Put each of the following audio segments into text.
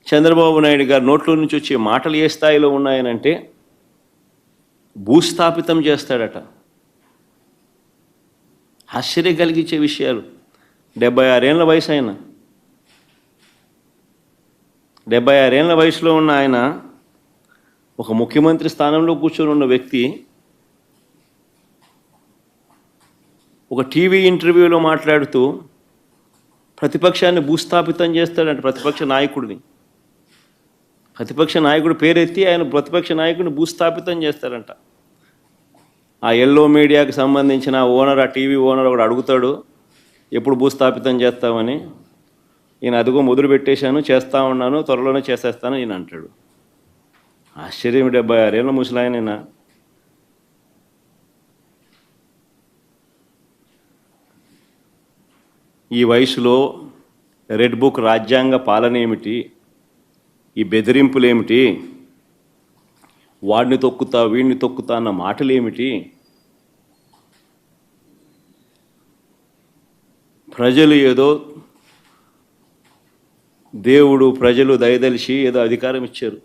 చంద్రబాబు నాయుడు గారి నోట్లో నుంచి వచ్చే మాటలు ఏ స్థాయిలో ఉన్నాయనంటే భూస్థాపితం చేస్తాడట. ఆశ్చర్యం కలిగించే విషయాలు. 76 ఏళ్ల వయసు ఆయన, 76 ఏళ్ల వయసులో ఉన్న ఆయన ఒక ముఖ్యమంత్రి స్థానంలో కూర్చొని ఉన్న వ్యక్తి ఒక టీవీ ఇంటర్వ్యూలో మాట్లాడుతూ ప్రతిపక్షాన్ని భూస్థాపితం చేస్తాడంట. ప్రతిపక్ష నాయకుడు పేరెత్తి ఆయన ప్రతిపక్ష నాయకుడిని భూస్థాపితం చేస్తారంట. ఆ ఎల్లో మీడియాకి సంబంధించిన ఓనర్, ఆ టీవీ ఓనర్ ఒకడు అడుగుతాడు, ఎప్పుడు భూస్థాపితం చేస్తామని. ఈయన అదిగో మొదలు పెట్టేశాను, చేస్తూ ఉన్నాను, త్వరలోనే చేసేస్తాను ఈయన అంటాడు. ఆశ్చర్యం. 76 ఏళ్ళ ముసలాయనైనా ఈ వయసులో రెడ్ బుక్ రాజ్యాంగ పాలన ఏమిటి, ఈ బెదిరింపులేమిటి, వాడిని తొక్కుతా వీడిని తొక్కుతా అన్న మాటలేమిటి, ప్రజలు ఏదో దేవుడు ప్రజలు దయదలిచి ఏదో అధికారం ఇచ్చారు.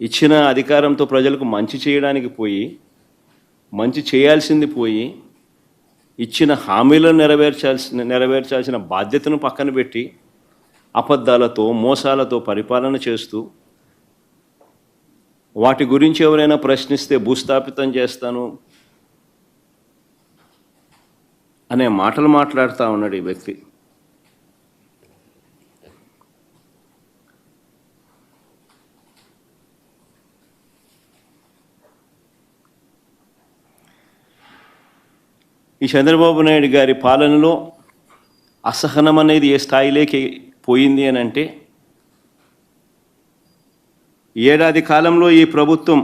ఇచ్చిన అధికారంతో ప్రజలకు మంచి చేయడానికి పోయి, మంచి చేయాల్సింది పోయి, ఇచ్చిన హామీలను నెరవేర్చాల్సిన బాధ్యతను పక్కన పెట్టి అబద్ధాలతో మోసాలతో పరిపాలన చేస్తూ వాటి గురించి ఎవరైనా ప్రశ్నిస్తే భూస్థాపితం చేస్తాను అనే మాటలు మాట్లాడుతూ ఉన్నాడు ఈ వ్యక్తి. ఈ చంద్రబాబు నాయుడు గారి పాలనలో అసహనం అనేది ఏ స్థాయిలోకి పోయింది అని అంటే, ఏడాది కాలంలో ఈ ప్రభుత్వం